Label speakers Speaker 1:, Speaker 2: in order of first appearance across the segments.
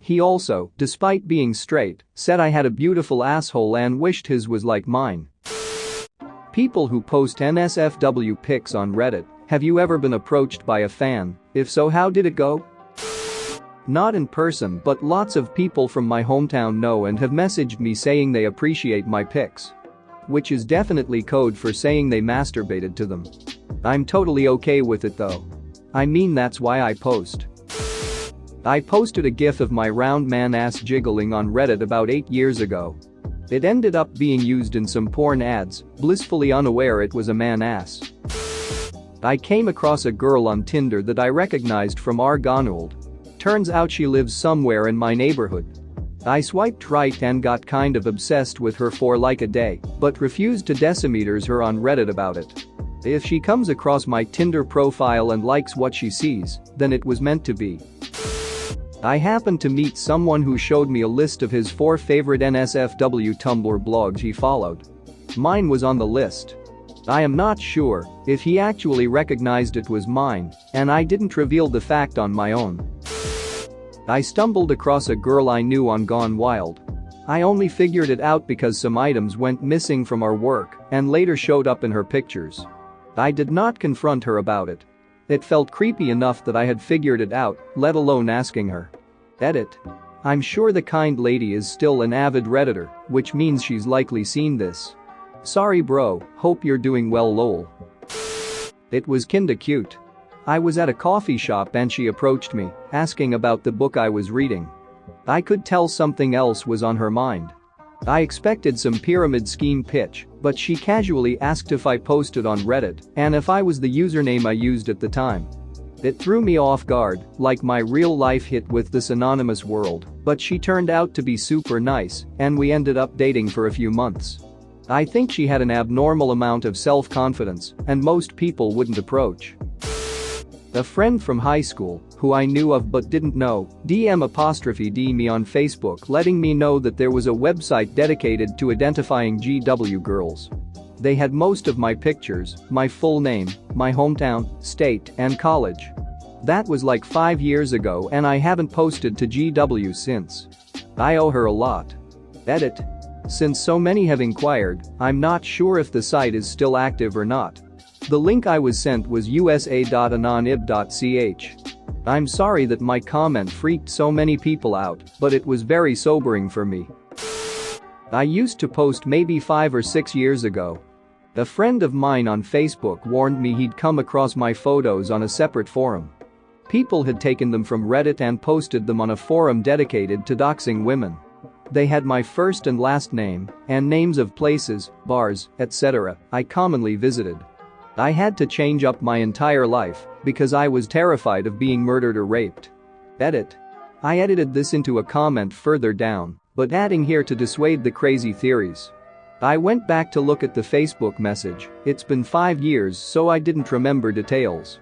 Speaker 1: He also, despite being straight, said I had a beautiful asshole and wished his was like mine. People who post NSFW pics on Reddit, have you ever been approached by a fan? If so, how did it go? Not in person, but lots of people from my hometown know and have messaged me saying they appreciate my pics. Which is definitely code for saying they masturbated to them. I'm totally okay with it though. I mean, that's why I post. I posted a gif of my round man ass jiggling on Reddit about 8 years ago. It ended up being used in some porn ads, blissfully unaware it was a man ass. I came across a girl on Tinder that I recognized from Argonauld. Turns out she lives somewhere in my neighborhood. I swiped right and got kind of obsessed with her for like a day, but refused to decimeters her on Reddit about it. If she comes across my Tinder profile and likes what she sees, then it was meant to be. I happened to meet someone who showed me a list of his 4 favorite NSFW Tumblr blogs he followed. Mine was on the list. I am not sure if he actually recognized it was mine, and I didn't reveal the fact on my own. I stumbled across a girl I knew on Gone Wild. I only figured it out because some items went missing from our work and later showed up in her pictures. I did not confront her about it. It felt creepy enough that I had figured it out, let alone asking her. Edit. I'm sure the kind lady is still an avid Redditor, which means she's likely seen this. Sorry bro, hope you're doing well lol. It was kinda cute. I was at a coffee shop and she approached me, asking about the book I was reading. I could tell something else was on her mind. I expected some pyramid scheme pitch, but she casually asked if I posted on Reddit and if I was the username I used at the time. It threw me off guard, like my real-life hit with this anonymous world, but she turned out to be super nice and we ended up dating for a few months. I think she had an abnormal amount of self-confidence and most people wouldn't approach. A friend from high school, who I knew of but didn't know, DM''D me on Facebook letting me know that there was a website dedicated to identifying GW girls. They had most of my pictures, my full name, my hometown, state, and college. That was like 5 years ago and I haven't posted to GW since. I owe her a lot. Edit. Since so many have inquired, I'm not sure if the site is still active or not. The link I was sent was usa.anonib.ch. I'm sorry that my comment freaked so many people out, but it was very sobering for me. I used to post maybe 5 or 6 years ago. A friend of mine on Facebook warned me he'd come across my photos on a separate forum. People had taken them from Reddit and posted them on a forum dedicated to doxing women. They had my first and last name and names of places, bars, etc. I commonly visited. I had to change up my entire life because I was terrified of being murdered or raped. Edit. I edited this into a comment further down, but adding here to dissuade the crazy theories. I went back to look at the Facebook message. It's been 5 years so I didn't remember details.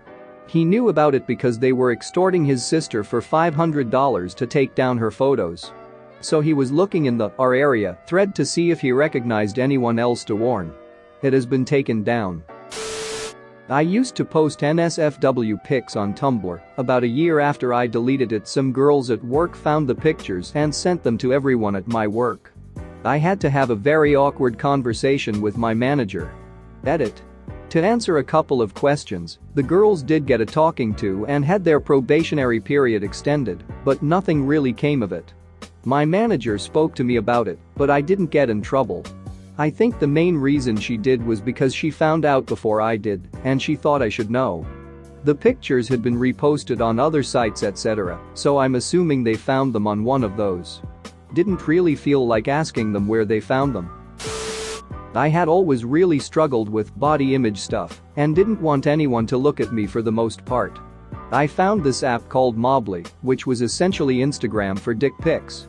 Speaker 1: He knew about it because they were extorting his sister for $500 to take down her photos. So he was looking in the our area thread to see if he recognized anyone else to warn. It has been taken down. I used to post NSFW pics on Tumblr. About a year after I deleted it, some girls at work found the pictures and sent them to everyone at my work. I had to have a very awkward conversation with my manager. Edit. To answer a couple of questions, the girls did get a talking to and had their probationary period extended, but nothing really came of it. My manager spoke to me about it, but I didn't get in trouble. I think the main reason she did was because she found out before I did, and she thought I should know. The pictures had been reposted on other sites etc., so I'm assuming they found them on one of those. Didn't really feel like asking them where they found them. I had always really struggled with body image stuff and didn't want anyone to look at me for the most part. I found this app called Mobbly, which was essentially Instagram for dick pics.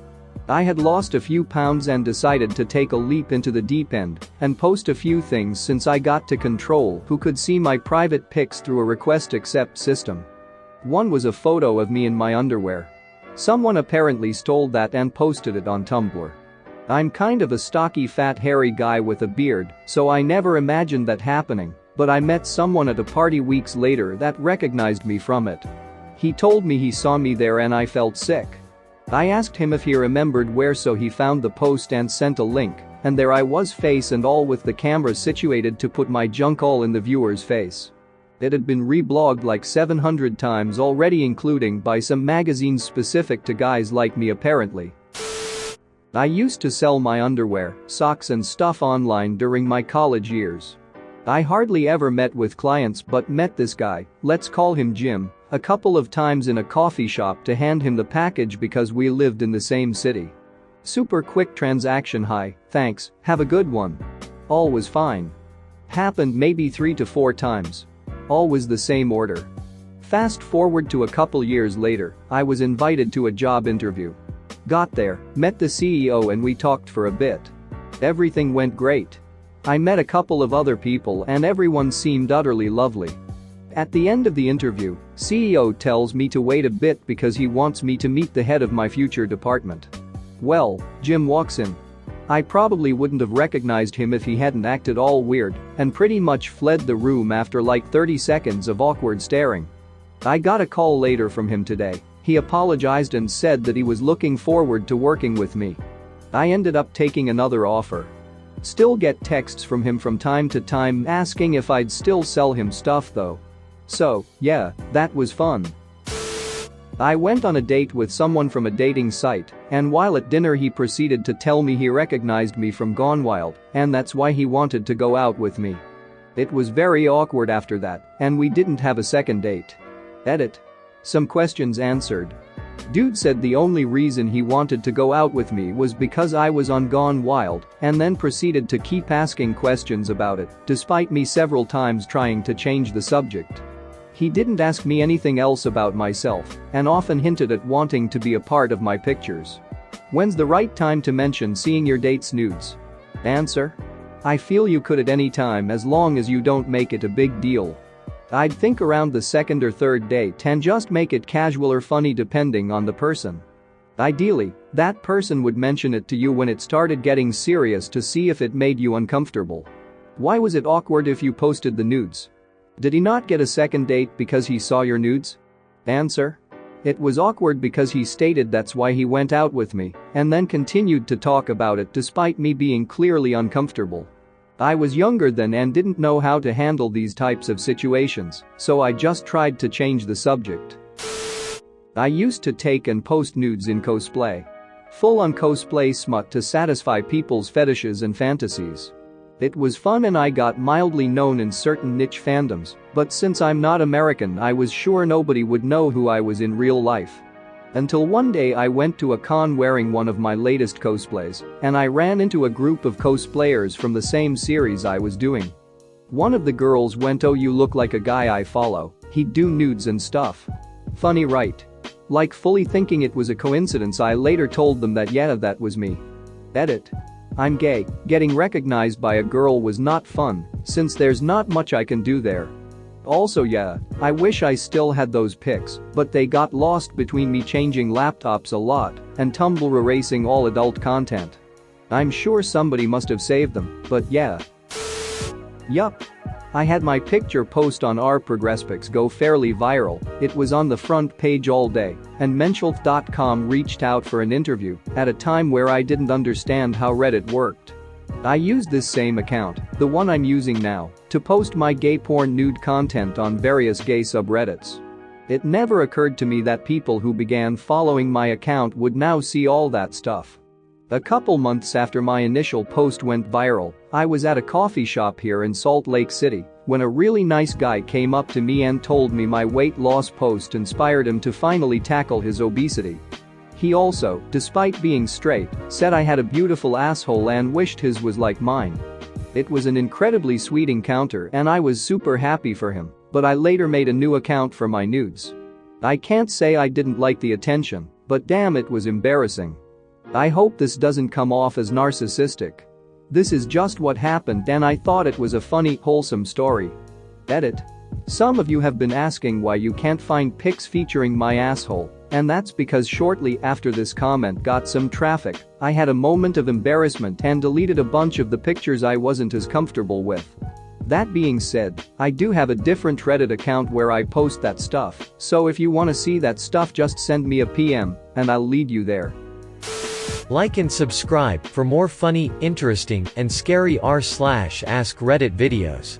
Speaker 1: I had lost a few pounds and decided to take a leap into the deep end and post a few things since I got to control who could see my private pics through a request accept system. One was a photo of me in my underwear. Someone apparently stole that and posted it on Tumblr. I'm kind of a stocky fat hairy guy with a beard, so I never imagined that happening, but I met someone at a party weeks later that recognized me from it. He told me he saw me there and I felt sick. I asked him if he remembered where, so he found the post and sent a link, and there I was, face and all, with the camera situated to put my junk all in the viewer's face. It had been reblogged like 700 times already, including by some magazines specific to guys like me apparently. I used to sell my underwear, socks and stuff online during my college years. I hardly ever met with clients but met this guy, let's call him Jim, a couple of times in a coffee shop to hand him the package because we lived in the same city. Super quick transaction, hi, thanks, have a good one. All was fine. Happened maybe 3 to 4 times. Always the same order. Fast forward to a couple years later, I was invited to a job interview. Got there, met the CEO and we talked for a bit. Everything went great. I met a couple of other people and everyone seemed utterly lovely. At the end of the interview, CEO tells me to wait a bit because he wants me to meet the head of my future department. Well, Jim walks in. I probably wouldn't have recognized him if he hadn't acted all weird and pretty much fled the room after like 30 seconds of awkward staring. I got a call later from him today. He apologized and said that he was looking forward to working with me. I ended up taking another offer. Still get texts from him from time to time asking if I'd still sell him stuff though. So, yeah, that was fun. I went on a date with someone from a dating site, and while at dinner he proceeded to tell me he recognized me from Gone Wild, and that's why he wanted to go out with me. It was very awkward after that, and we didn't have a second date. Edit. Some questions answered. Dude said the only reason he wanted to go out with me was because I was on Gone Wild, and then proceeded to keep asking questions about it, despite me several times trying to change the subject. He didn't ask me anything else about myself, and often hinted at wanting to be a part of my pictures. When's the right time to mention seeing your date's nudes? Answer. I feel you could at any time as long as you don't make it a big deal. I'd think around the second or third date and just make it casual or funny depending on the person. Ideally, that person would mention it to you when it started getting serious to see if it made you uncomfortable. Why was it awkward if you posted the nudes? Did he not get a second date because he saw your nudes? Answer. It was awkward because he stated that's why he went out with me and then continued to talk about it despite me being clearly uncomfortable. I was younger then and didn't know how to handle these types of situations, so I just tried to change the subject. I used to take and post nudes in cosplay. Full-on cosplay smut to satisfy people's fetishes and fantasies. It was fun and I got mildly known in certain niche fandoms, but since I'm not American I was sure nobody would know who I was in real life. Until one day I went to a con wearing one of my latest cosplays, and I ran into a group of cosplayers from the same series I was doing. One of the girls went, "Oh, you look like a guy I follow, he'd do nudes and stuff." Funny, right? Like fully thinking it was a coincidence, I later told them that yeah, that was me. Edit. I'm gay. Getting recognized by a girl was not fun, since there's not much I can do there. Also yeah, I wish I still had those pics, but they got lost between me changing laptops a lot and Tumblr erasing all adult content. I'm sure somebody must have saved them, but yeah. Yup. I had my picture post on r/progresspics go fairly viral. It was on the front page all day, and Menschulf.com reached out for an interview at a time where I didn't understand how Reddit worked. I used this same account, the one I'm using now, to post my gay porn nude content on various gay subreddits. It never occurred to me that people who began following my account would now see all that stuff. A couple months after my initial post went viral, I was at a coffee shop here in Salt Lake City when a really nice guy came up to me and told me my weight loss post inspired him to finally tackle his obesity. He also, despite being straight, said I had a beautiful asshole and wished his was like mine. It was an incredibly sweet encounter and I was super happy for him, but I later made a new account for my nudes. I can't say I didn't like the attention, but damn, it was embarrassing. I hope this doesn't come off as narcissistic. This is just what happened and I thought it was a funny, wholesome story. Edit. Some of you have been asking why you can't find pics featuring my asshole, and that's because shortly after this comment got some traffic, I had a moment of embarrassment and deleted a bunch of the pictures I wasn't as comfortable with. That being said, I do have a different Reddit account where I post that stuff, so if you wanna see that stuff just send me a PM, and I'll lead you there.
Speaker 2: Like and subscribe for more funny, interesting, and scary r/ask Reddit videos.